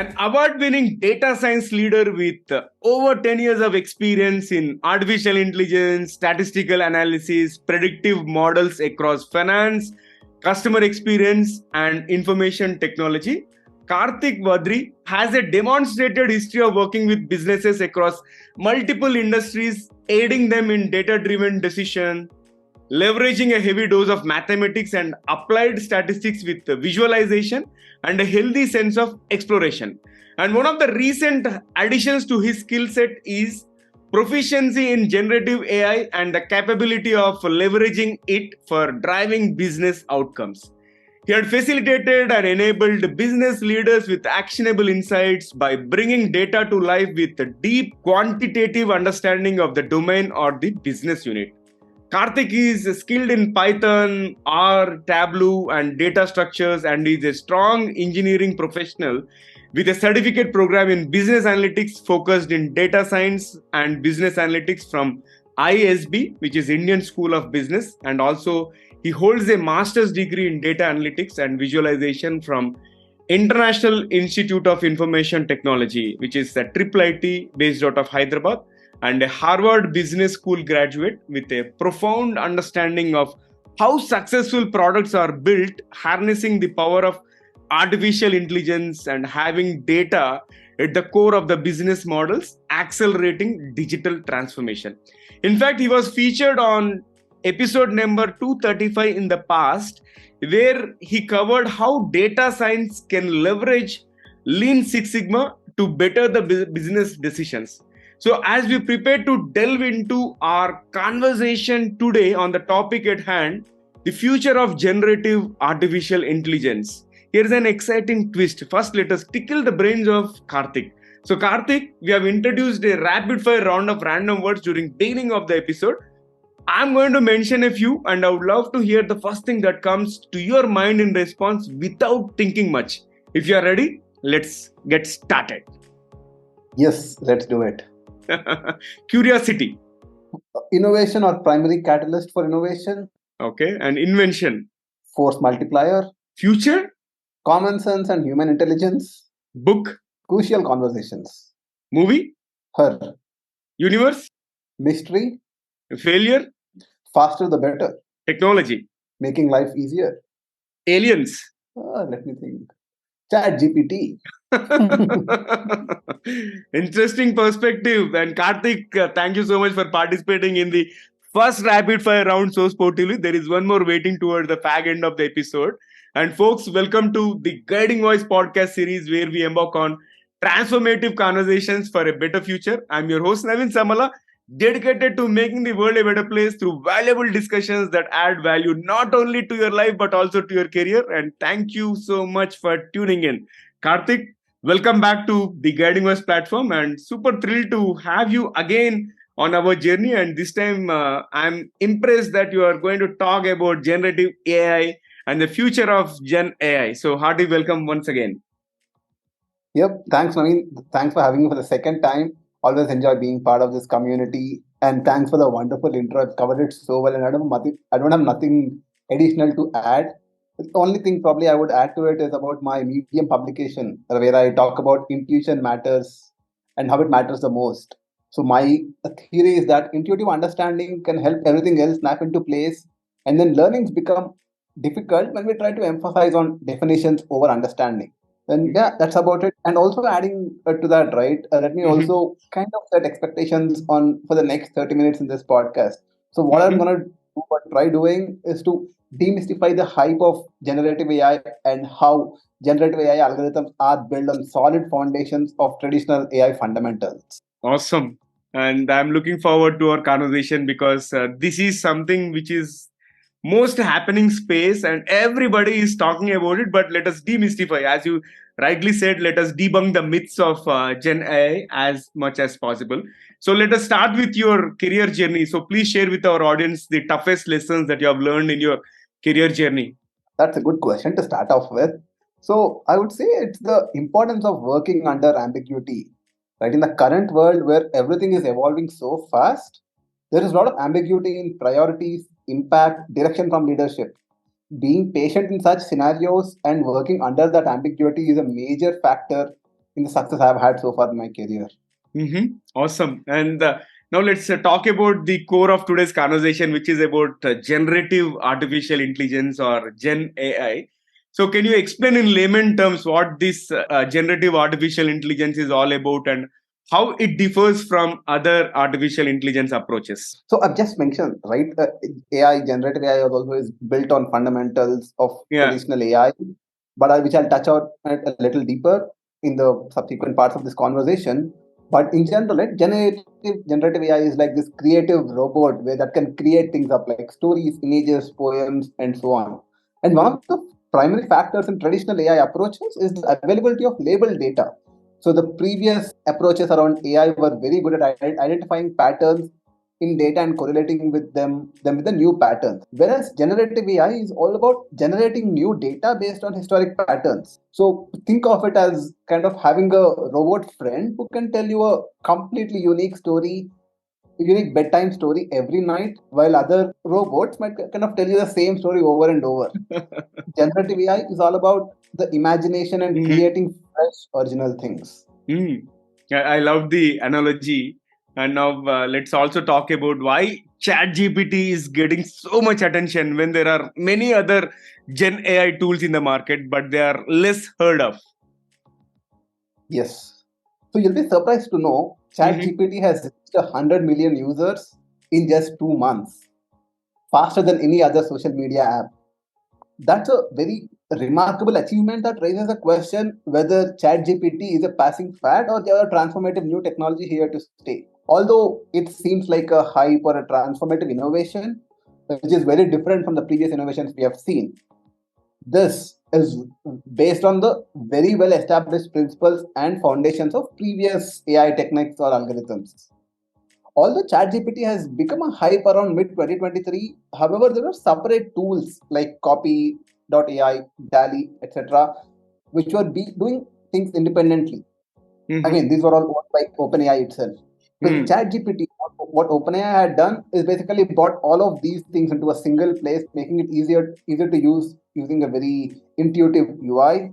an award-winning data science leader with over 10 years of experience in artificial intelligence, statistical analysis, predictive models across finance, customer experience, and information technology. Karthik Vadhri has a demonstrated history of working with businesses across multiple industries, aiding them in data-driven decision, leveraging a heavy dose of mathematics and applied statistics with visualization and a healthy sense of exploration. And one of the recent additions to his skill set is proficiency in generative AI and the capability of leveraging it for driving business outcomes. He had facilitated and enabled business leaders with actionable insights by bringing data to life with a deep quantitative understanding of the domain or the business unit. Karthik is skilled in Python, R, Tableau, and data structures, and is a strong engineering professional with a certificate program in business analytics focused in data science and business analytics from ISB, which is Indian School of Business, and also he holds a master's degree in data analytics and visualization from International Institute of Information Technology, which is a triple IT based out of Hyderabad, and a Harvard Business School graduate with a profound understanding of how successful products are built, harnessing the power of artificial intelligence and having data at the core of the business models, accelerating digital transformation. In fact, he was featured on episode number 235 in the past, where he covered how data science can leverage Lean Six Sigma to better the business decisions. So, as we prepare to delve into our conversation today on the topic at hand, the future of generative artificial intelligence, here's an exciting twist. First, let us tickle the brains of Karthik. So, Karthik, we have introduced a rapid fire round of random words during beginning of the episode. I'm going to mention a few, and I would love to hear the first thing that comes to your mind in response without thinking much. If you are ready, let's get started. Yes, let's do it. Curiosity. Innovation or primary catalyst for innovation. Okay. And invention. Force multiplier. Future. Common sense and human intelligence. Book. Crucial conversations. Movie. Her. Universe. Mystery. Failure. Faster the better. Technology. Making life easier. Aliens. Let me think. ChatGPT. Interesting perspective. And Karthik, thank you so much for participating in the first rapid fire round so sportively. There is one more waiting toward the fag end of the episode. And folks, welcome to the Guiding Voice podcast series where we embark on transformative conversations for a better future. I'm your host, Naveen Samala, dedicated to making the world a better place through valuable discussions that add value not only to your life but also to your career. And thank you so much for tuning in. Karthik, welcome back to the Guiding Voice platform, and super thrilled to have you again on our journey. And this time, I'm impressed that you are going to talk about generative AI and the future of Gen AI. So, hearty welcome once again. Yep. Thanks, Naveen. Thanks for having me for the second time. Always enjoy being part of this community. And thanks for the wonderful intro. I've covered it so well, and I don't have nothing additional to add. The only thing probably I would add to it is about my Medium publication, where I talk about intuition matters and how it matters the most. So my theory is that intuitive understanding can help everything else snap into place, and then learnings become difficult when we try to emphasize on definitions over understanding. And yeah, that's about it. And also adding to that, right? Let me also kind of set expectations on for the next 30 minutes in this podcast. So what I'm gonna do, or try doing, is to demystify the hype of generative AI and how generative AI algorithms are built on solid foundations of traditional AI fundamentals. Awesome. And I'm looking forward to our conversation because this is something which is most happening space and everybody is talking about it. But let us demystify, as you rightly said, let us debunk the myths of Gen AI as much as possible. So let us start with your career journey. So please share with our audience the toughest lessons that you have learned in your career journey. That's a good question to start off with. So I would say it's the importance of working under ambiguity. Right, in the current world where everything is evolving so fast, there is a lot of ambiguity in priorities, impact, direction from leadership. Being patient in such scenarios and working under that ambiguity is a major factor in the success I've had so far in my career. Awesome. And now let's talk about the core of today's conversation, which is about generative artificial intelligence or Gen AI. So, can you explain in layman terms what this generative artificial intelligence is all about and how it differs from other artificial intelligence approaches? So I've just mentioned, right? AI, generative AI, also is built on fundamentals of Yeah. traditional AI, but which I'll touch on it a little deeper in the subsequent parts of this conversation. But in general, right, generative AI is like this creative robot where that can create things up like stories, images, poems, and so on. And one of the primary factors in traditional AI approaches is the availability of labeled data. So the previous approaches around AI were very good at identifying patterns in data and correlating with them with the new patterns. Whereas generative AI is all about generating new data based on historic patterns. So think of it as kind of having a robot friend who can tell you a completely unique bedtime story every night, while other robots might kind of tell you the same story over and over. Generative AI is all about the imagination and creating fresh, original things. I love the analogy. And now let's also talk about why ChatGPT is getting so much attention when there are many other Gen AI tools in the market, but they are less heard of. Yes. So you'll be surprised to know ChatGPT has reached 100 million users in just 2 months, faster than any other social media app. That's a very remarkable achievement that raises a question whether ChatGPT is a passing fad or they are a transformative new technology here to stay. Although it seems like a hype or a transformative innovation, which is very different from the previous innovations we have seen. This is based on the very well established principles and foundations of previous AI techniques or algorithms. Although ChatGPT has become a hype around mid 2023, however, there are separate tools like Copy.ai, DALI, etc., which were doing things independently. Again, these were all owned by OpenAI itself. With ChatGPT, what OpenAI had done is basically brought all of these things into a single place, making it easier to use using a very intuitive UI,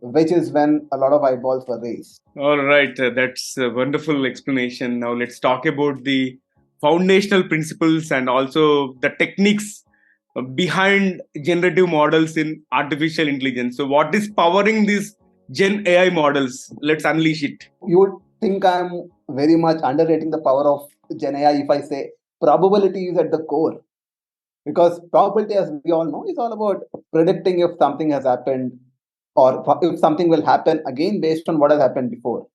which is when a lot of eyeballs were raised. All right, that's a wonderful explanation. Now let's talk about the foundational principles and also the techniques behind generative models in artificial intelligence. So, what is powering these Gen AI models? Let's unleash it. You would think I'm very much underrating the power of Gen AI if I say probability is at the core. Because probability, as we all know, is all about predicting if something has happened or if something will happen again based on what has happened before.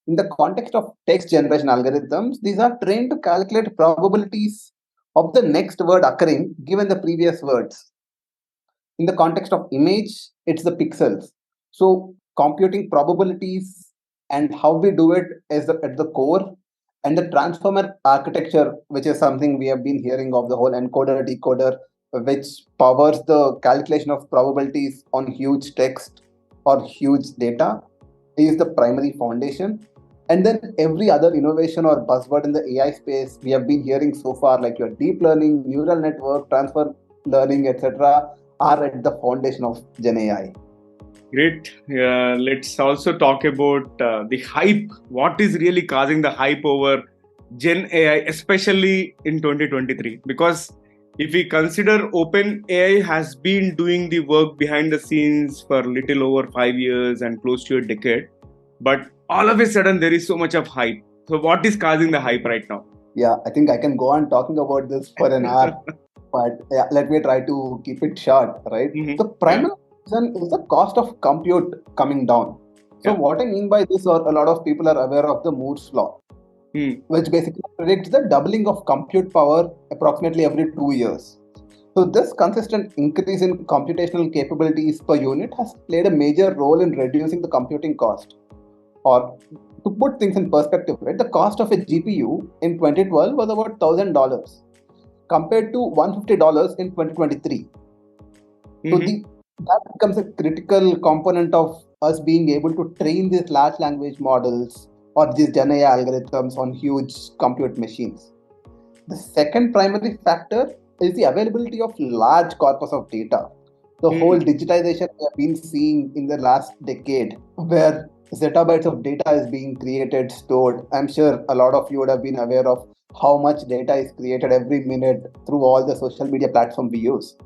In the context of text generation algorithms, these are trained to calculate probabilities of the next word occurring given the previous words. In the context of image, it's the pixels. So computing probabilities and how we do it is at the core, and the transformer architecture, which is something we have been hearing of, the whole encoder decoder, which powers the calculation of probabilities on huge text or huge data, is the primary foundation. And then every other innovation or buzzword in the AI space we have been hearing so far, like your deep learning, neural network, transfer learning, etc., are at the foundation of Gen AI. Great. Let's also talk about the hype. What is really causing the hype over Gen AI, especially in 2023? Because if we consider OpenAI has been doing the work behind the scenes for little over 5 years and close to a decade, but all of a sudden there is so much of hype. So what is causing the hype right now? Yeah, I think I can go on talking about this for an hour, but yeah, let me try to keep it short, right? The primary reason is the cost of compute coming down. So what I mean by this, or a lot of people are aware of the Moore's law, which basically predicts the doubling of compute power approximately every 2 years. So this consistent increase in computational capabilities per unit has played a major role in reducing the computing cost. Or to put things in perspective, right, the cost of a GPU in 2012 was about $1,000 compared to $150 in 2023. So that becomes a critical component of us being able to train these large language models or these Gen AI algorithms on huge compute machines. The second primary factor is the availability of large corpus of data. The whole digitization we have been seeing in the last decade, where zettabytes of data is being created, stored. I'm sure a lot of you would have been aware of how much data is created every minute through all the social media platforms we use.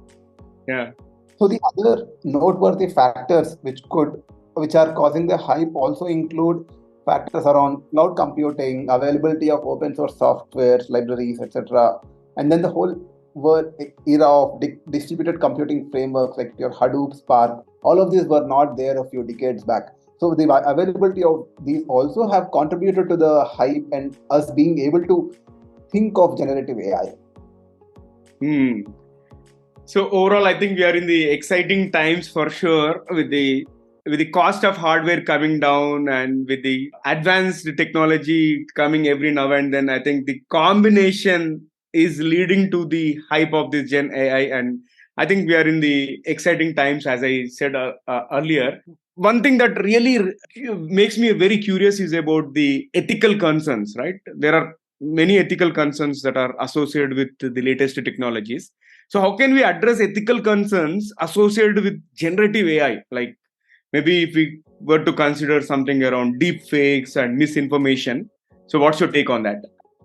Yeah. So the other noteworthy factors which are causing the hype also include factors around cloud computing, availability of open source software, libraries, etc. And then the whole world era of distributed computing frameworks like your Hadoop, Spark, all of these were not there a few decades back. So the availability of these also have contributed to the hype and us being able to think of generative AI. Hmm. So overall, I think we are in the exciting times for sure, with the cost of hardware coming down and with the advanced technology coming every now and then. I think the combination is leading to the hype of this Gen AI, and I think we are in the exciting times, as I said earlier. One thing that really makes me very curious is about the ethical concerns. Right, there are many ethical concerns that are associated with the latest technologies. So how can we address ethical concerns associated with generative AI? Like maybe if we were to consider something around deep fakes and misinformation. So what's your take on that?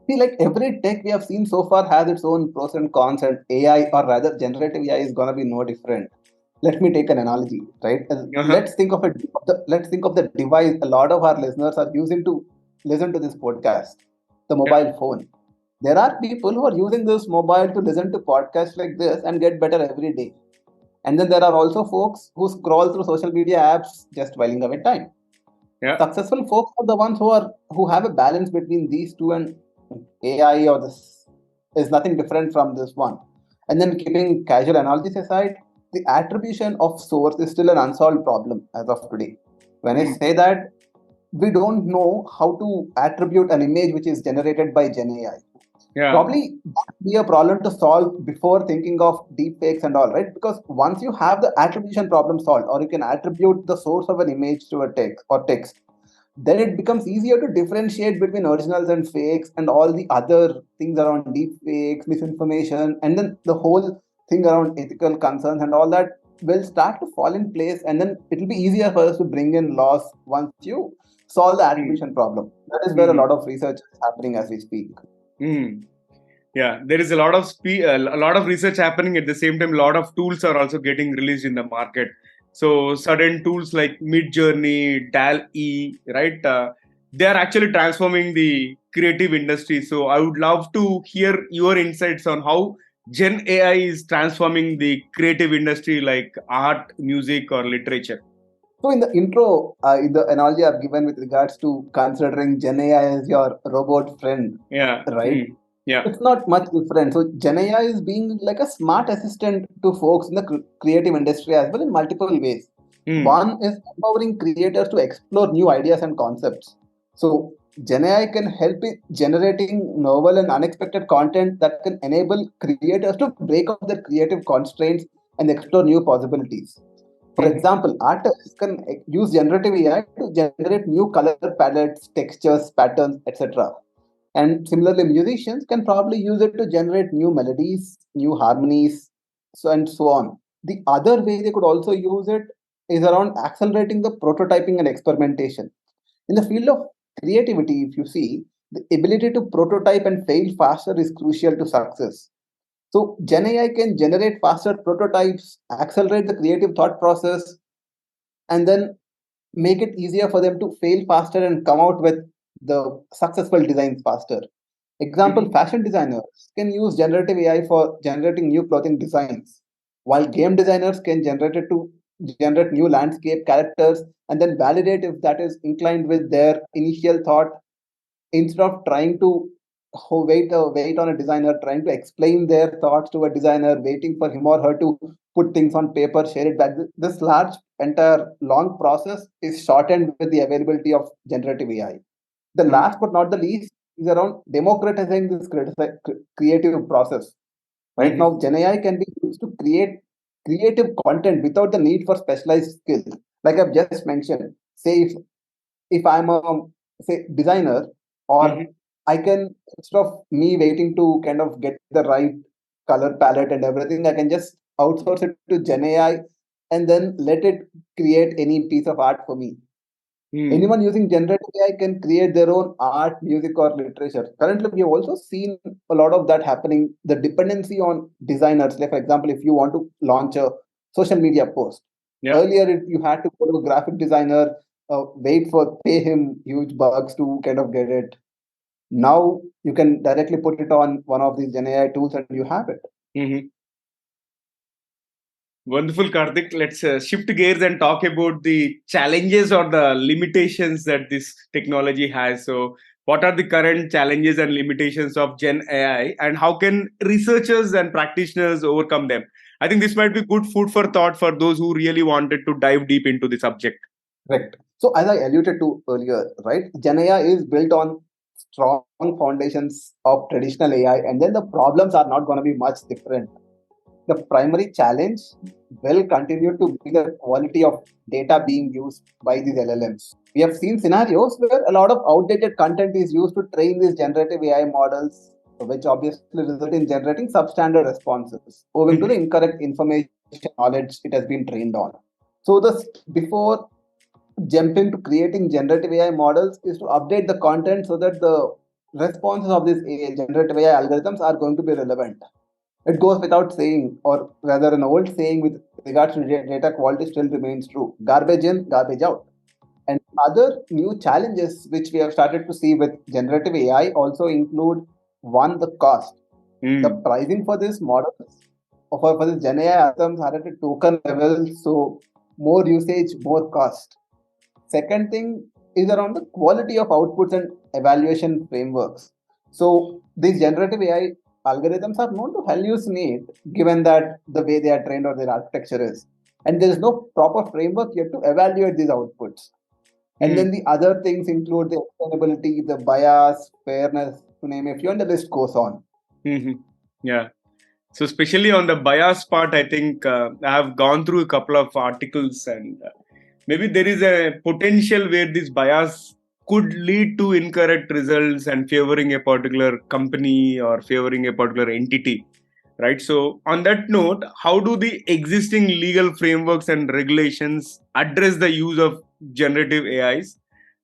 See, like every tech we have seen so far has its own pros and cons, and AI, or rather generative AI, is gonna be no different. Let me take an analogy, right? Uh-huh. Let's think of the device a lot of our listeners are using to listen to this podcast, the Yeah. mobile phone. There are people who are using this mobile to listen to podcasts like this and get better every day. And then there are also folks who scroll through social media apps just whiling away time. Yeah. Successful folks are the ones who have a balance between these two, and AI or this is nothing different from this one. And then keeping casual analogies aside, the attribution of source is still an unsolved problem as of today. When I Mm. say that, we don't know how to attribute an image which is generated by GenAI. Yeah. Probably that would be a problem to solve before thinking of deepfakes and all, right? Because once you have the attribution problem solved, or you can attribute the source of an image to a text, then it becomes easier to differentiate between originals and fakes and all the other things around deep fakes, misinformation, and then the whole thing around ethical concerns and all that will start to fall in place, and then it will be easier for us to bring in laws once you solve the Mm. attribution problem. That is where a Mhm. lot of research is happening as we speak. Mm. Yeah, there is a lot of a lot of research happening at the same time. A lot of tools are also getting released in the market. So certain tools like Mid Journey, Dal E, right? They are actually transforming the creative industry. So I would love to hear your insights on how Gen AI is transforming the creative industry, like art, music, or literature. So in the intro, in the analogy I've given with regards to considering Gen AI as your robot friend, Yeah. right? Mm. Yeah. It's not much different. So Gen AI is being like a smart assistant to folks in the creative industry as well in multiple ways. Mm. One is empowering creators to explore new ideas and concepts. So Gen AI can help in generating novel and unexpected content that can enable creators to break out their creative constraints and explore new possibilities. For Mhm. example, artists can use generative AI to generate new color palettes, textures, patterns, etc. And similarly, musicians can probably use it to generate new melodies, new harmonies, so and so on. The other way they could also use it is around accelerating the prototyping and experimentation. In the field of creativity, if you see, the ability to prototype and fail faster is crucial to success. So Gen AI can generate faster prototypes, accelerate the creative thought process, and then make it easier for them to fail faster and come out with the successful designs faster. Example, Mhm. fashion designers can use generative AI for generating new clothing designs, while game designers can generate it to generate new landscape characters and then validate if that is inclined with their initial thought, instead of trying to wait on a designer, trying to explain their thoughts to a designer, waiting for him or her to put things on paper, share it back. This large entire long process is shortened with the availability of generative AI. The Mhm. last but not the least is around democratizing this creative process. Right now Mhm. gen AI can be used to create creative content without the need for specialized skills, like I've just mentioned. Say if I'm a say designer, or Mhm. I can, instead of me waiting to kind of get the right color palette and everything, I can just outsource it to Gen AI and then let it create any piece of art for me. Anyone using generative AI can create their own art, music, or literature. Currently, we have also seen a lot of that happening. The dependency on designers, like for example, if you want to launch a social media post, Yeah. earlier you had to go to a graphic designer, wait for pay him huge bucks to kind of get it. Now you can directly put it on one of these Gen AI tools and you have it. Mm-hmm. Wonderful, Karthik. Let's shift gears and talk about the challenges or the limitations that this technology has. So, what are the current challenges and limitations of Gen AI, and how can researchers and practitioners overcome them? I think this might be good food for thought for those who really wanted to dive deep into the subject. Correct. So as I alluded to earlier, right, Gen AI is built on strong foundations of traditional AI, and then the problems are not going to be much different. The primary challenge will continue to be the quality of data being used by these LLMs. We have seen scenarios where a lot of outdated content is used to train these generative AI models, which obviously result in generating substandard responses, owing to the incorrect information knowledge it has been trained on. So before jumping to creating generative AI models is to update the content so that the responses of these generative AI algorithms are going to be relevant. It goes without saying, or rather, an old saying with regards to data quality still remains true: garbage in, garbage out. And other new challenges which we have started to see with generative AI also include one, the cost. The Mm. pricing for these models, for the Gen AI algorithms are at a token level, so more usage, more cost. Second thing is around the quality of outputs and evaluation frameworks. So these generative AI algorithms are known to hallucinate given that the way they are trained or their architecture is. And there is no proper framework yet to evaluate these outputs. And then Mm. the other things include the explainability, the bias, fairness, to name a few, and the list goes on. Mm-hmm. Yeah. So, especially on the bias part, I think I have gone through a couple of articles, and maybe there is a potential where this bias could lead to incorrect results and favoring a particular company or favoring a particular entity, right? So, on that note, how do the existing legal frameworks and regulations address the use of generative AIs,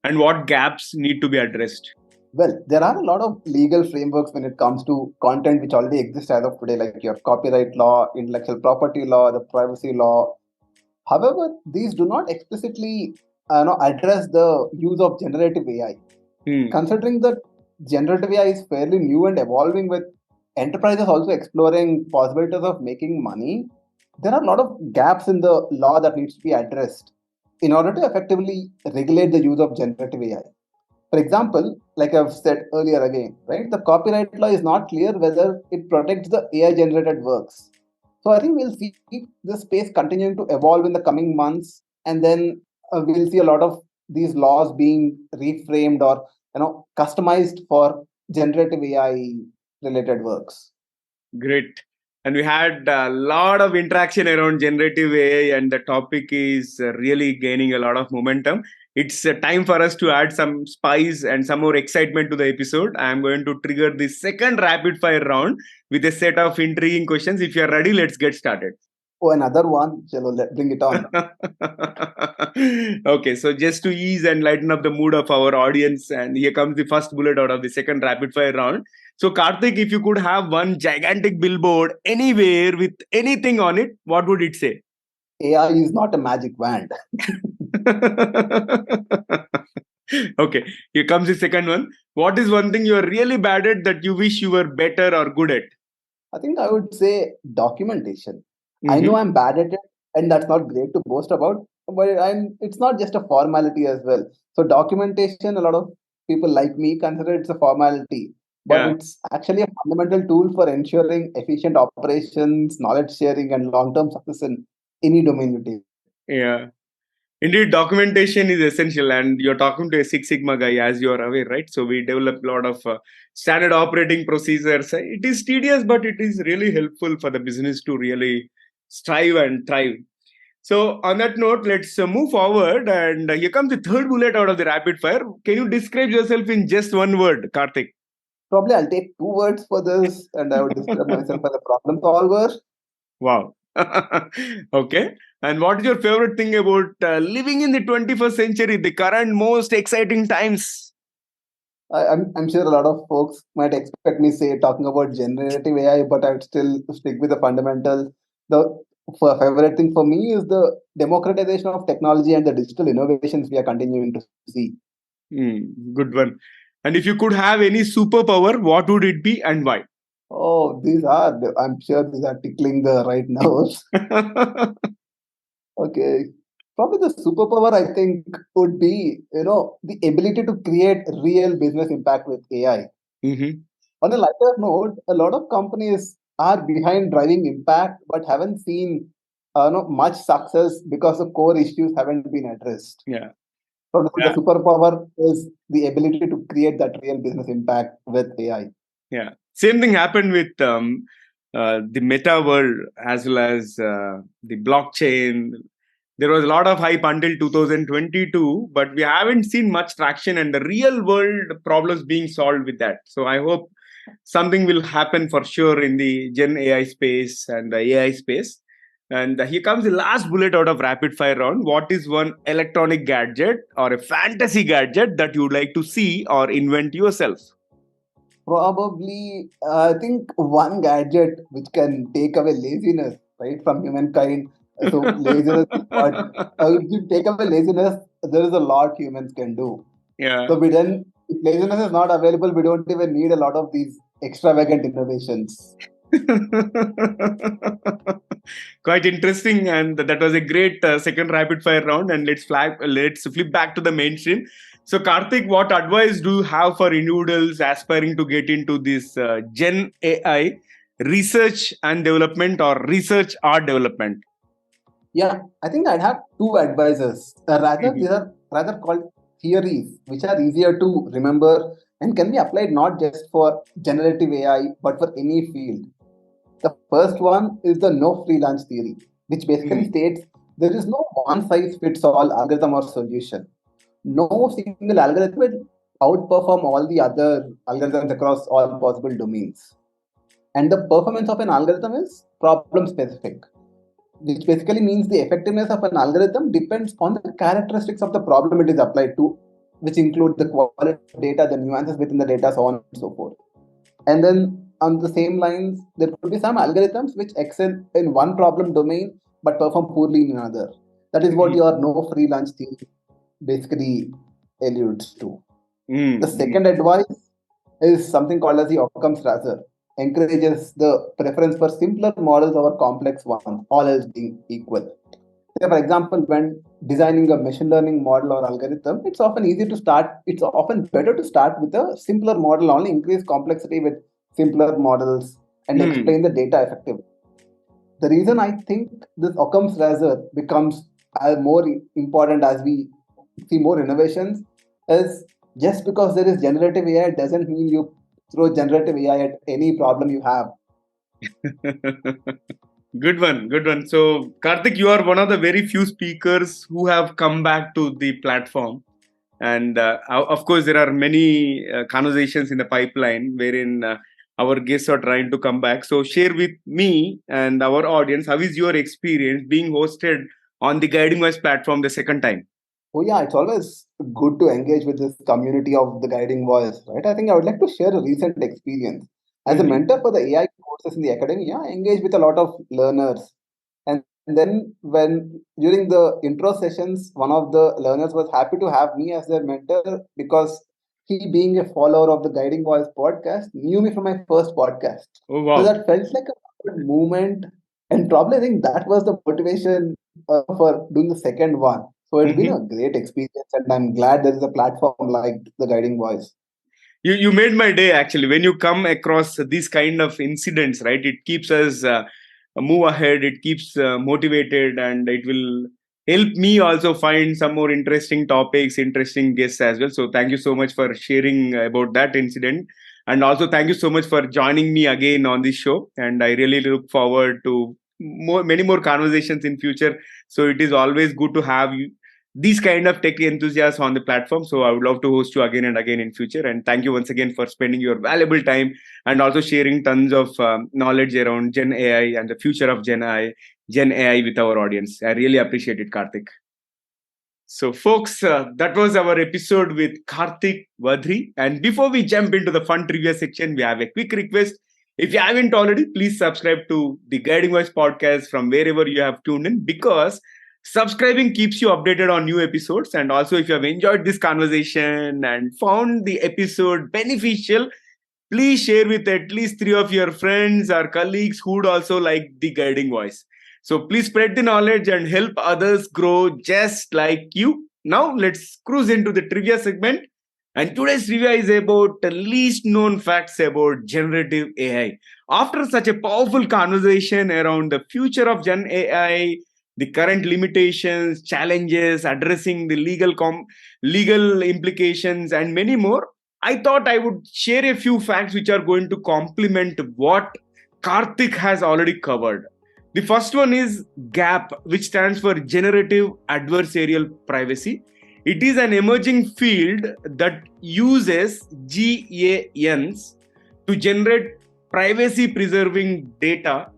and what gaps need to be addressed? Well, there are a lot of legal frameworks when it comes to content which already exist as of today, like your copyright law, intellectual property law, the privacy law. However, these do not explicitly address the use of generative AI. Hmm. Considering that generative AI is fairly new and evolving, with enterprises also exploring possibilities of making money, there are a lot of gaps in the law that needs to be addressed in order to effectively regulate the use of generative AI. For example, like I've said earlier again, right, the copyright law is not clear whether it protects the AI generated works. So I think we'll see this space continuing to evolve in the coming months, and then we'll see a lot of these laws being reframed or customized for generative AI related works. Great. And we had a lot of interaction around generative AI, and the topic is really gaining a lot of momentum. It's time for us to add some spice and some more excitement to the episode. I'm going to trigger the second rapid fire round with a set of intriguing questions. If you're ready, let's get started. Oh, another one. Chalo, bring it on. Okay, so just to ease and lighten up the mood of our audience, and here comes the first bullet out of the second rapid fire round. So, Karthik, if you could have one gigantic billboard anywhere with anything on it, what would it say? AI is not a magic wand. Okay, here comes the second one. What is one thing you are really bad at that you wish you were better or good at? I think I would say documentation. I know Mm-hmm. I'm bad at it, and that's not great to boast about, but it's not just a formality as well. So documentation, a lot of people like me consider it's a formality, but Yeah, it's actually a fundamental tool for ensuring efficient operations, knowledge sharing, and long-term success in any domain you take. yeah. Indeed, documentation is essential, and you're talking to a Six Sigma guy, as you are aware, right? So we develop a lot of standard operating procedures. It is tedious, but it is really helpful for the business to really strive and thrive. So on that note, let's move forward, and here comes the third bullet out of the rapid fire. Can you describe yourself in just one word, Karthik? Probably I'll take two words for this, and I would describe myself as a problem solver. Wow. Okay. And what is your favorite thing about living in the 21st century, the current most exciting times? I'm sure a lot of folks might expect me say talking about generative AI, but I'd still stick with the fundamentals. The favorite thing for me is the democratization of technology and the digital innovations we are continuing to see. Good one. And if you could have any superpower, what would it be and why? Oh, I'm sure these are tickling the right nerves. Okay. Probably the superpower I think would be, the ability to create real business impact with AI. Mhm. On a lighter note, a lot of companies are behind driving impact but haven't seen much success because the core issues haven't been addressed. Yeah. So the Yeah. superpower is the ability to create that real business impact with AI. Yeah. Same thing happened with the meta world as well as the blockchain. There was a lot of hype until 2022, but we haven't seen much traction and the real world problems being solved with that. So I hope something will happen for sure in the Gen AI space and the AI space. And here comes the last bullet out of rapid fire round. What is one electronic gadget or a fantasy gadget that you would like to see or invent yourself? Probably, I think one gadget which can take away laziness, right, from humankind. So laziness is what, if you take away laziness, there is a lot humans can do. Yeah. So if laziness is not available, we don't even need a lot of these extravagant innovations. Quite interesting, and that was a great second rapid fire round. And let's flip back to the mainstream. So, Karthik, what advice do you have for individuals aspiring to get into this Gen AI research and development or research art development? Yeah, I think I'd have two advisors. These Mhm. are rather called theories, which are easier to remember and can be applied not just for generative AI, but for any field. The first one is the no free lunch theory, which basically Mm. states there is no one size fits all algorithm or solution. No single algorithm will outperform all the other algorithms across all possible domains. And the performance of an algorithm is problem specific, which basically means the effectiveness of an algorithm depends on the characteristics of the problem it is applied to, which include the quality of data, the nuances within the data, so on and so forth. And then on the same lines, there could be some algorithms which excel in one problem domain but perform poorly in another. That is what your no free lunch theory basically alludes to. The Mm. second advice is something called as the Occam's razor, encourages the preference for simpler models over complex ones, all else being equal. Say, for example, when designing a machine learning model or algorithm, it's often better to start with a simpler model, only increase complexity with simpler models and Mm. explain the data effectively. The reason I think this Occam's razor becomes more important as we see more innovations is just because there is generative AI doesn't mean you throw generative AI at any problem you have. Good one, good one. So, Karthik, you are one of the very few speakers who have come back to the platform. And of course, there are many conversations in the pipeline wherein our guests are trying to come back. So, share with me and our audience how is your experience being hosted on the Guiding Voice platform the second time? Oh yeah, it's always good to engage with this community of the guiding voice, right? I think I would like to share a recent experience. As a Mhm. mentor for the AI courses in the academia, I engage with a lot of learners. And then when during the intro sessions, one of the learners was happy to have me as their mentor because he being a follower of the Guiding Voice podcast knew me from my first podcast. Oh, So wow. that felt like a good moment. And probably I think that was the motivation for doing the second one. So it's been a Mhm. great experience, and I'm glad there is a platform like the Guiding Voice. You made my day actually when you come across these kind of incidents, right? It keeps us move ahead, it keeps motivated, and it will help me also find some more interesting topics, interesting guests as well. So thank you so much for sharing about that incident, and also thank you so much for joining me again on this show, and I really look forward to many more conversations in future. So it is always good to have you, these kind of tech enthusiasts on the platform. So I would love to host you again and again in future. And thank you once again for spending your valuable time and also sharing tons of knowledge around Gen AI and the future of Gen AI Gen AI with our audience. I really appreciate it, Karthik. So, folks, that was our episode with Karthik Vadhri. And before we jump into the fun trivia section, we have a quick request. If you haven't already, please subscribe to the Guiding Voice podcast from wherever you have tuned in, because subscribing keeps you updated on new episodes. And also, if you have enjoyed this conversation and found the episode beneficial, please share with at least 3 of your friends or colleagues who would also like the Guiding Voice. So please spread the knowledge and help others grow just like you. Now let's cruise into the trivia segment. And today's trivia is about the least known facts about generative AI. After such a powerful conversation around the future of Gen AI, the current limitations, challenges, addressing the legal implications, and many more, I thought I would share a few facts which are going to complement what Karthik has already covered. The first one is GAP, which stands for Generative Adversarial Privacy. It is an emerging field that uses GANs to generate privacy preserving data,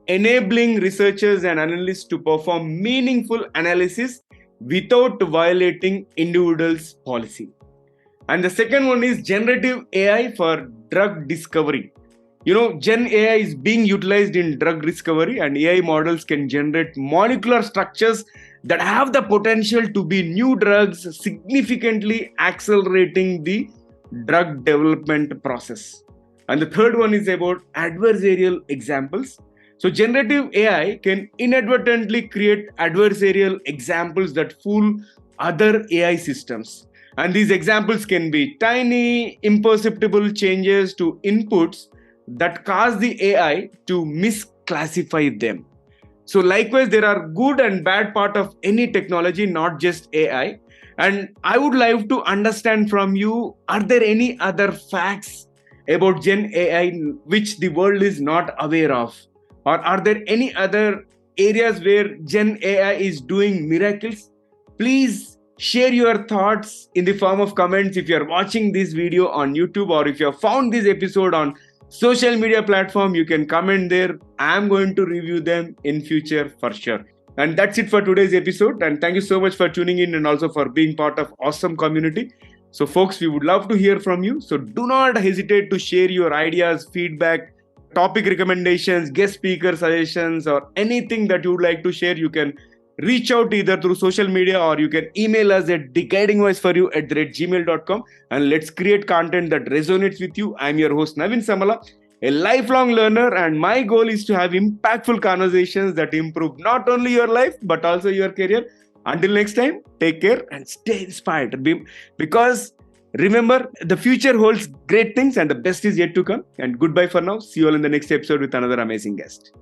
enabling researchers and analysts to perform meaningful analysis without violating individuals' policy. And the second one is generative AI for drug discovery. Gen AI is being utilized in drug discovery, and AI models can generate molecular structures that have the potential to be new drugs, significantly accelerating the drug development process. And the third one is about adversarial examples. So, generative AI can inadvertently create adversarial examples that fool other AI systems. And these examples can be tiny, imperceptible changes to inputs that cause the AI to misclassify them. So, likewise, there are good and bad part of any technology, not just AI. And I would like to understand from you, are there any other facts about Gen AI which the world is not aware of? Or are there any other areas where Gen AI is doing miracles? Please share your thoughts in the form of comments if you're watching this video on YouTube, or if you have found this episode on social media platform, you can comment there. I'm going to review them in future for sure. And that's it for today's episode. And thank you so much for tuning in and also for being part of awesome community. So folks, we would love to hear from you. So do not hesitate to share your ideas, feedback, topic recommendations, guest speaker suggestions, or anything that you would like to share. You can reach out either through social media, or you can email us at deguidingvoiceforyou@gmail.com, and let's create content that resonates with you. I'm your host Naveen Samala, a lifelong learner, and my goal is to have impactful conversations that improve not only your life but also your career. Until next time, take care and stay inspired, because remember, the future holds great things and the best is yet to come. And goodbye for now. See you all in the next episode with another amazing guest.